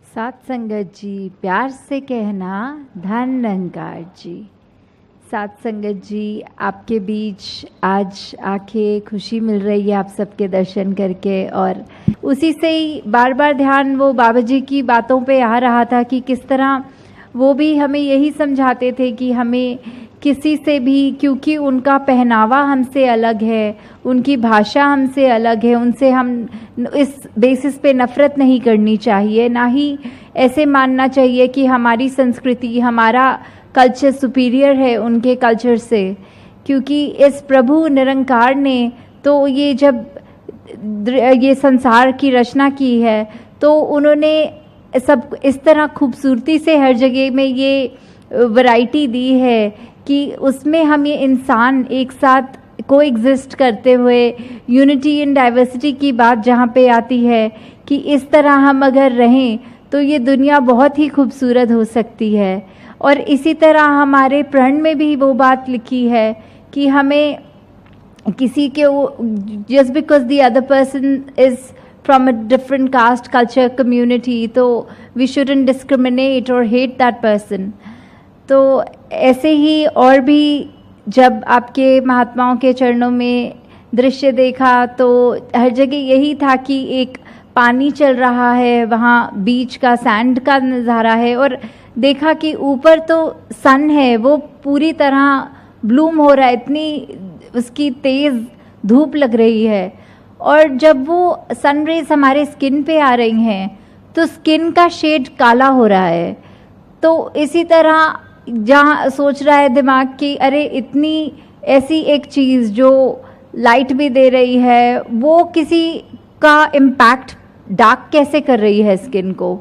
सात संगत जी, प्यार से कहना धन निरंकार जी। सात संगत जी, आपके बीच आज आके खुशी मिल रही है आप सबके दर्शन करके, और उसी से ही बार बार ध्यान वो बाबा जी की बातों पे आ रहा था कि किस तरह वो भी हमें यही समझाते थे कि हमें किसी से भी, क्योंकि उनका पहनावा हमसे अलग है, उनकी भाषा हमसे अलग है, उनसे हम इस बेसिस पे नफ़रत नहीं करनी चाहिए, ना ही ऐसे मानना चाहिए कि हमारी संस्कृति, हमारा कल्चर सुपीरियर है उनके कल्चर से। क्योंकि इस प्रभु निरंकार ने तो ये जब ये संसार की रचना की है तो उन्होंने सब इस तरह खूबसूरती से हर जगह में ये वैरायटी दी है कि उसमें हम ये इंसान एक साथ को एग्जिस्ट करते हुए यूनिटी इन डाइवर्सिटी की बात जहाँ पे आती है कि इस तरह हम अगर रहें तो ये दुनिया बहुत ही खूबसूरत हो सकती है। और इसी तरह हमारे प्रण में भी वो बात लिखी है कि हमें किसी के just because the other person is from a different caste culture community, तो वी शुडंट डिस्क्रिमिनेट और हेट दैट पर्सन। तो ऐसे ही और भी जब आपके महात्माओं के चरणों में दृश्य देखा तो हर जगह यही था कि एक पानी चल रहा है, वहाँ बीच का सैंड का नज़ारा है, और देखा कि ऊपर तो सन है, वो पूरी तरह ब्लूम हो रहा है, इतनी उसकी तेज़ धूप लग रही है, और जब वो सन रेज हमारे स्किन पे आ रही हैं तो स्किन का शेड काला हो रहा है। तो इसी तरह जहाँ सोच रहा है दिमाग की अरे इतनी ऐसी एक चीज़ जो लाइट भी दे रही है, वो किसी का इम्पैक्ट डार्क कैसे कर रही है स्किन को।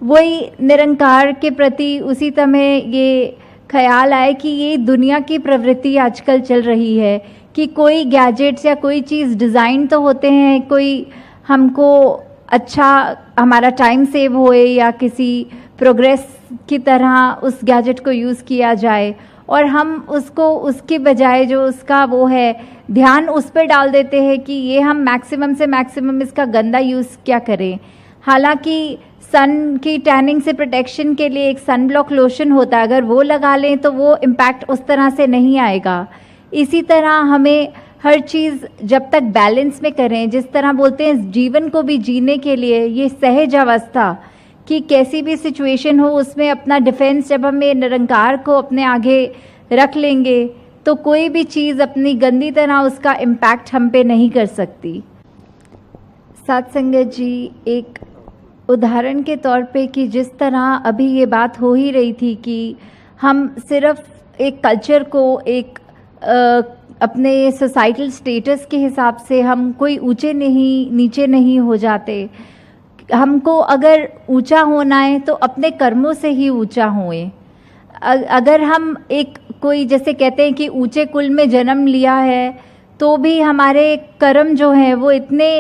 वही निरंकार के प्रति उसी तरह ये ख्याल आए कि ये दुनिया की प्रवृत्ति आजकल चल रही है कि कोई गैजेट्स या कोई चीज़ डिज़ाइन तो होते हैं, कोई हमको अच्छा हमारा टाइम सेव होए या किसी प्रोग्रेस की तरह उस गैजेट को यूज़ किया जाए, और हम उसको उसके बजाय जो उसका वो है ध्यान उस पर डाल देते हैं कि ये हम मैक्सिमम से मैक्सिमम इसका गंदा यूज़ क्या करें। हालांकि सन की टैनिंग से प्रोटेक्शन के लिए एक सन ब्लॉक लोशन होता है, अगर वो लगा लें तो वो इम्पैक्ट उस तरह से नहीं आएगा। इसी तरह हमें हर चीज़ जब तक बैलेंस में करें, जिस तरह बोलते हैं जीवन को भी जीने के लिए ये सहज अवस्था कि कैसी भी सिचुएशन हो उसमें अपना डिफेंस जब हम ये निरंकार को अपने आगे रख लेंगे तो कोई भी चीज़ अपनी गंदी तरह उसका इम्पैक्ट हम पे नहीं कर सकती। सात संगत जी, एक उदाहरण के तौर पे कि जिस तरह अभी ये बात हो ही रही थी कि हम सिर्फ एक कल्चर को एक अपने सोसाइटल स्टेटस के हिसाब से हम कोई ऊंचे नहीं नीचे नहीं हो जाते। हमको अगर ऊंचा होना है तो अपने कर्मों से ही ऊंचा होए। अगर हम एक कोई जैसे कहते हैं कि ऊंचे कुल में जन्म लिया है तो भी हमारे कर्म जो हैं वो इतने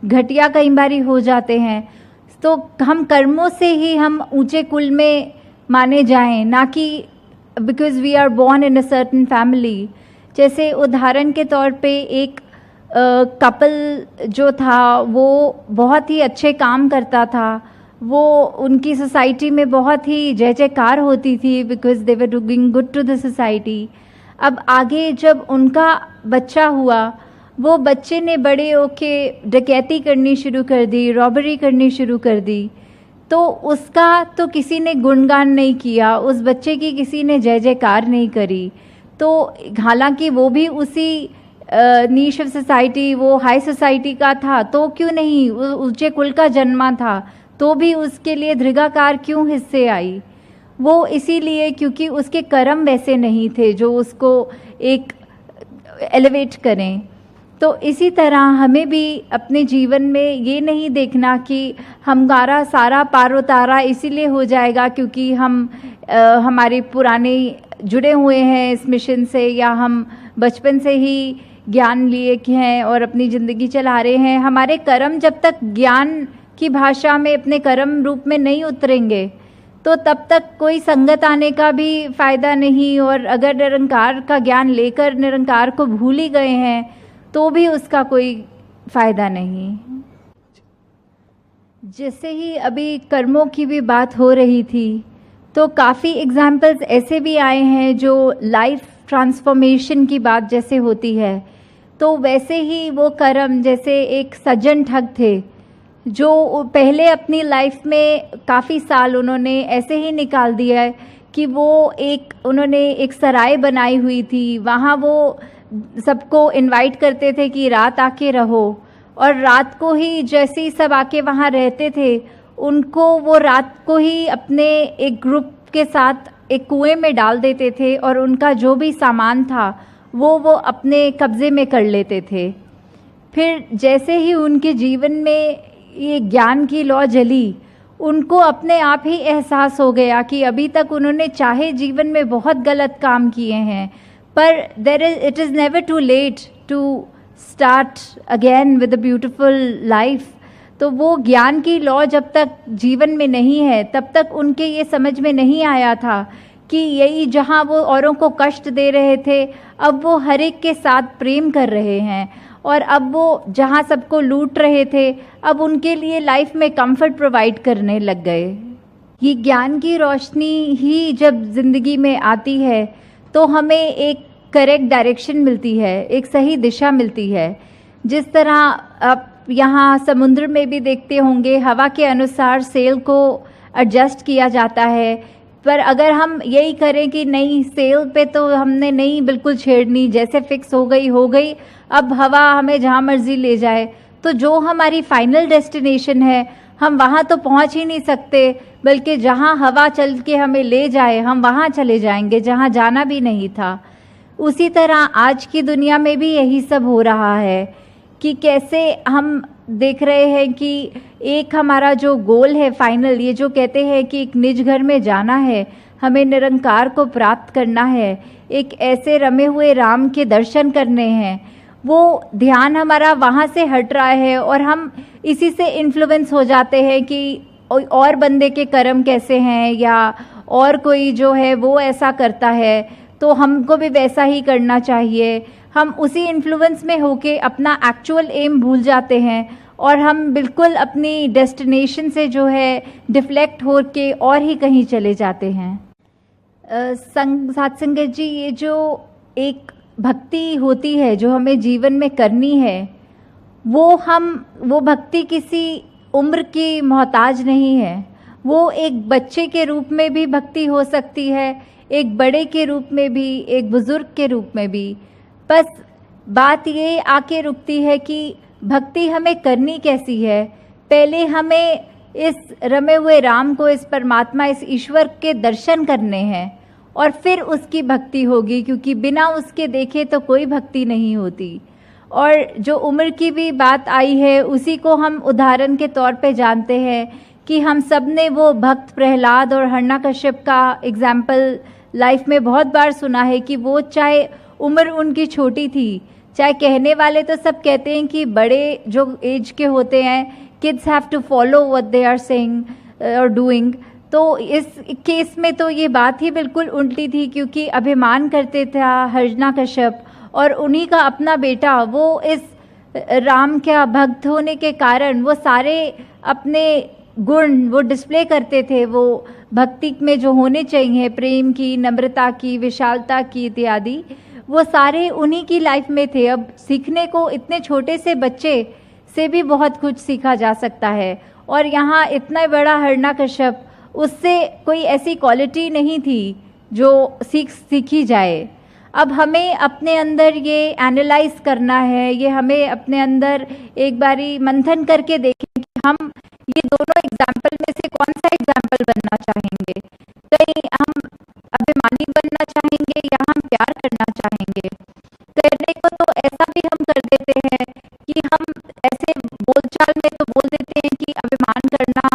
घटिया कई बारी हो जाते हैं, तो हम कर्मों से ही हम ऊंचे कुल में माने जाएं, ना कि because we are born in a certain family. जैसे उदाहरण के तौर पे एक कपल जो था वो बहुत ही अच्छे काम करता था, वो उनकी सोसाइटी में बहुत ही जय जयकार होती थी because they were doing good to the society. अब आगे जब उनका बच्चा हुआ, वो बच्चे ने बड़े होके डकैती करनी शुरू कर दी, रॉबरी करनी शुरू कर दी, तो उसका तो किसी ने गुणगान नहीं किया, उस बच्चे की किसी ने जय जयकार नहीं करी। तो हालांकि वो भी उसी नीश ऑफ सोसाइटी, वो हाई सोसाइटी का था, तो क्यों नहीं, ऊंचे कुल का जन्मा था, तो भी उसके लिए दृगाकार क्यों हिस्से आई? वो इसीलिए क्योंकि उसके कर्म वैसे नहीं थे जो उसको एक एलिवेट करें। तो इसी तरह हमें भी अपने जीवन में ये नहीं देखना कि हमारा सारा पार उतारा इसीलिए हो जाएगा क्योंकि हम हमारे पुराने जुड़े हुए हैं इस मिशन से, या हम बचपन से ही ज्ञान लिए हैं और अपनी ज़िंदगी चला रहे हैं। हमारे कर्म जब तक ज्ञान की भाषा में अपने कर्म रूप में नहीं उतरेंगे तो तब तक कोई संगत आने का भी फ़ायदा नहीं, और अगर निरंकार का ज्ञान लेकर निरंकार को भूल ही गए हैं तो भी उसका कोई फ़ायदा नहीं। जैसे ही अभी कर्मों की भी बात हो रही थी, तो काफ़ी एग्जाम्पल्स ऐसे भी आए हैं जो लाइफ ट्रांसफॉर्मेशन की बात जैसे होती है, तो वैसे ही वो कर्म, जैसे एक सज्जन ठग थे जो पहले अपनी लाइफ में काफ़ी साल उन्होंने ऐसे ही निकाल दिया है कि वो उन्होंने एक सराय बनाई हुई थी, वहाँ वो सबको इनवाइट करते थे कि रात आके रहो, और रात को ही जैसे ही सब आके वहाँ रहते थे, उनको वो रात को ही अपने एक ग्रुप के साथ एक कुएं में डाल देते थे और उनका जो भी सामान था वो अपने कब्ज़े में कर लेते थे। फिर जैसे ही उनके जीवन में ये ज्ञान की लौ जली, उनको अपने आप ही एहसास हो गया कि अभी तक उन्होंने चाहे जीवन में बहुत गलत काम किए हैं, पर it is never too late to start again with a beautiful life. तो वो ज्ञान की लौ जब तक जीवन में नहीं है, तब तक उनके ये समझ में नहीं आया था कि यही जहाँ वो औरों को कष्ट दे रहे थे, अब वो हर एक के साथ प्रेम कर रहे हैं, और अब वो जहाँ सबको लूट रहे थे, अब उनके लिए लाइफ में कंफर्ट प्रोवाइड करने लग गए। ये ज्ञान की रोशनी ही जब ज़िंदगी में आती है तो हमें एक करेक्ट डायरेक्शन मिलती है, एक सही दिशा मिलती है। जिस तरह आप यहाँ समुद्र में भी देखते होंगे, हवा के अनुसार सेल को एडजस्ट किया जाता है, पर अगर हम यही करें कि नहीं, सेल पे तो हमने नहीं बिल्कुल छेड़नी, जैसे फिक्स हो गई, अब हवा हमें जहाँ मर्जी ले जाए, तो जो हमारी फाइनल डेस्टिनेशन है हम वहाँ तो पहुँच ही नहीं सकते, बल्कि जहाँ हवा चल के हमें ले जाए हम वहाँ चले जाएंगे जहाँ जाना भी नहीं था। उसी तरह आज की दुनिया में भी यही सब हो रहा है कि कैसे हम देख रहे हैं कि एक हमारा जो गोल है फाइनल, ये जो कहते हैं कि एक निज घर में जाना है, हमें निरंकार को प्राप्त करना है, एक ऐसे रमे हुए राम के दर्शन करने हैं, वो ध्यान हमारा वहाँ से हट रहा है और हम इसी से इन्फ्लुएंस हो जाते हैं कि और बंदे के कर्म कैसे हैं, या और कोई जो है वो ऐसा करता है तो हमको भी वैसा ही करना चाहिए। हम उसी इन्फ्लुएंस में होके अपना एक्चुअल एम भूल जाते हैं और हम बिल्कुल अपनी डेस्टिनेशन से जो है डिफ्लेक्ट हो के और ही कहीं चले जाते हैं। साथ संगत जी, ये जो एक भक्ति होती है जो हमें जीवन में करनी है, वो भक्ति किसी उम्र की मोहताज नहीं है। वो एक बच्चे के रूप में भी भक्ति हो सकती है, एक बड़े के रूप में भी, एक बुज़ुर्ग के रूप में भी। बस बात ये आके रुकती है कि भक्ति हमें करनी कैसी है। पहले हमें इस रमे हुए राम को, इस परमात्मा, इस ईश्वर के दर्शन करने हैं और फिर उसकी भक्ति होगी, क्योंकि बिना उसके देखे तो कोई भक्ति नहीं होती। और जो उम्र की भी बात आई है, उसी को हम उदाहरण के तौर पे जानते हैं कि हम सब ने वो भक्त प्रहलाद और हिरण्यकश्यप का एग्जाम्पल लाइफ में बहुत बार सुना है कि वो चाहे उम्र उनकी छोटी थी, चाहे कहने वाले तो सब कहते हैं कि बड़े जो एज के होते हैं, kids have to follow what they are saying और डूइंग, तो इस केस में तो ये बात ही बिल्कुल उल्टी थी, क्योंकि अभिमान करते था हिरण्यकश्यप और उन्हीं का अपना बेटा, वो इस राम का भक्त होने के कारण वो सारे अपने गुण वो डिस्प्ले करते थे, वो भक्ति में जो होने चाहिए, प्रेम की, नम्रता की, विशालता की इत्यादि, वो सारे उन्हीं की लाइफ में थे। अब सीखने को इतने छोटे से बच्चे से भी बहुत कुछ सीखा जा सकता है, और यहाँ इतना बड़ा हिरण्यकश्यप, उससे कोई ऐसी क्वालिटी नहीं थी जो सीखी जाए। अब हमें अपने अंदर ये एनालाइज करना है, ये हमें अपने अंदर एक बारी मंथन करके देखें कि हम ये दोनों एग्जाम्पल में से कौन सा एग्जाम्पल बनना चाहेंगे। कहीं हम अभिमानी बनना चाहेंगे या हम प्यार करना चाहेंगे। करने को तो ऐसा भी हम कर देते हैं कि हम ऐसे बोलचाल में तो बोल देते हैं कि अभिमान करना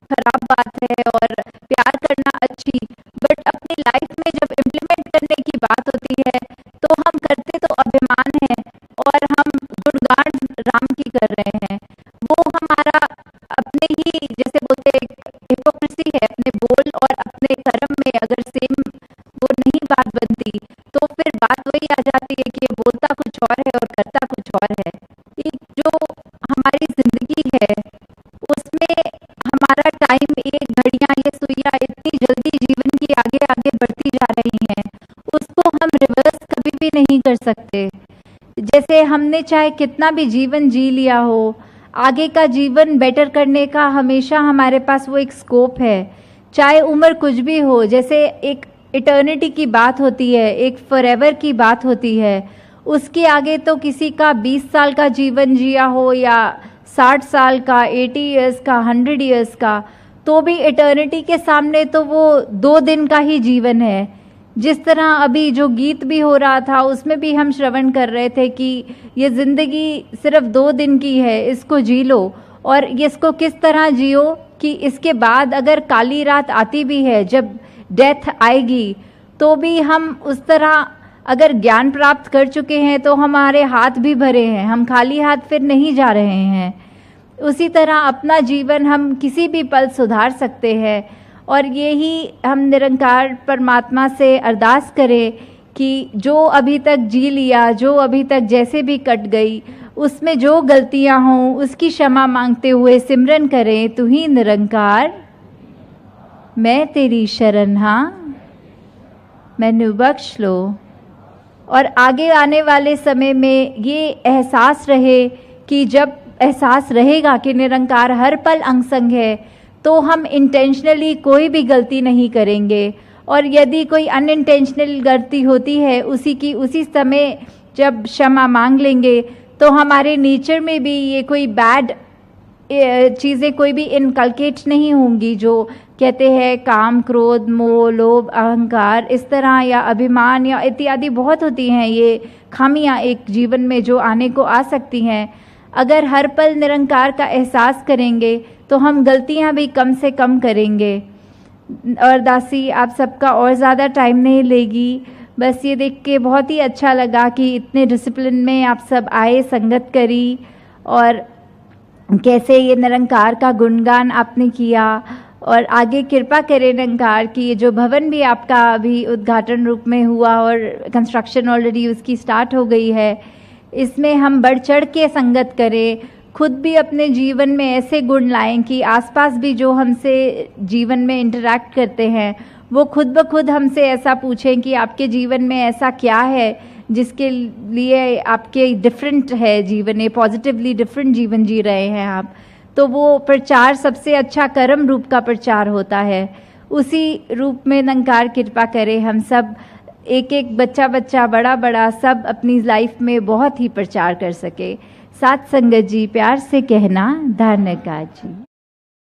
खराब बात है और प्यार करना अच्छी, बट अपनी लाइफ में जब इम्प्लीमेंट करने की बात होती है तो हम करते तो अभिमान है और हम गुणगान राम की कर रहे हैं। वो हमारा अपने ही, जैसे बोलते से हमने चाहे कितना भी जीवन जी लिया हो, आगे का जीवन बेटर करने का हमेशा हमारे पास वो एक स्कोप है, चाहे उम्र कुछ भी हो। जैसे एक इटर्निटी की बात होती है, एक फॉरएवर की बात होती है, उसके आगे तो किसी का 20 साल का जीवन जिया हो या 60 साल का, 80 इयर्स का, 100 इयर्स का, तो भी इटर्निटी के सामने तो वो 2 दिन का ही जीवन है। जिस तरह अभी जो गीत भी हो रहा था उसमें भी हम श्रवण कर रहे थे कि ये ज़िंदगी सिर्फ 2 दिन की है, इसको जी लो। और इसको किस तरह जियो कि इसके बाद अगर काली रात आती भी है, जब डेथ आएगी, तो भी हम उस तरह अगर ज्ञान प्राप्त कर चुके हैं तो हमारे हाथ भी भरे हैं, हम खाली हाथ फिर नहीं जा रहे हैं। उसी तरह अपना जीवन हम किसी भी पल सुधार सकते हैं। और यही हम निरंकार परमात्मा से अरदास करें कि जो अभी तक जी लिया, जो अभी तक जैसे भी कट गई, उसमें जो गलतियां हों उसकी क्षमा मांगते हुए सिमरन करें, तू ही निरंकार, मैं तेरी शरण, हाँ मैनू बख्श लो। और आगे आने वाले समय में ये एहसास रहे कि जब एहसास रहेगा कि निरंकार हर पल अंग संग है, तो हम इंटेंशनली कोई भी गलती नहीं करेंगे। और यदि कोई अनइंटेंशनल गलती होती है, उसी समय जब क्षमा मांग लेंगे, तो हमारे नेचर में भी ये कोई बैड चीज़ें कोई भी इनकलकेट नहीं होंगी, जो कहते हैं काम, क्रोध, मोह, लोभ, अहंकार, इस तरह, या अभिमान या इत्यादि बहुत होती हैं ये खामियां एक जीवन में जो आने को आ सकती हैं। अगर हर पल निरंकार का एहसास करेंगे तो हम गलतियां भी कम से कम करेंगे। और दासी आप सबका और ज़्यादा टाइम नहीं लेगी, बस ये देख के बहुत ही अच्छा लगा कि इतने डिसिप्लिन में आप सब आए, संगत करी, और कैसे ये निरंकार का गुणगान आपने किया। और आगे कृपा करें निरंकार की ये जो भवन भी आपका अभी उद्घाटन रूप में हुआ और कंस्ट्रक्शन ऑलरेडी उसकी स्टार्ट हो गई है, इसमें हम बढ़ चढ़ के संगत करें, खुद भी अपने जीवन में ऐसे गुण लाएं कि आसपास भी जो हमसे जीवन में इंटरैक्ट करते हैं वो खुद ब खुद हमसे ऐसा पूछें कि आपके जीवन में ऐसा क्या है जिसके लिए आपके डिफरेंट है जीवन, ये पॉजिटिवली डिफरेंट जीवन जी रहे हैं आप। तो वो प्रचार सबसे अच्छा कर्म रूप का प्रचार होता है। उसी रूप में निरंकार कृपा करे हम सब, एक एक बच्चा बच्चा, बड़ा बड़ा, सब अपनी लाइफ में बहुत ही प्रचार कर सके। साथ संगत जी प्यार से कहना, धन्यवाद जी।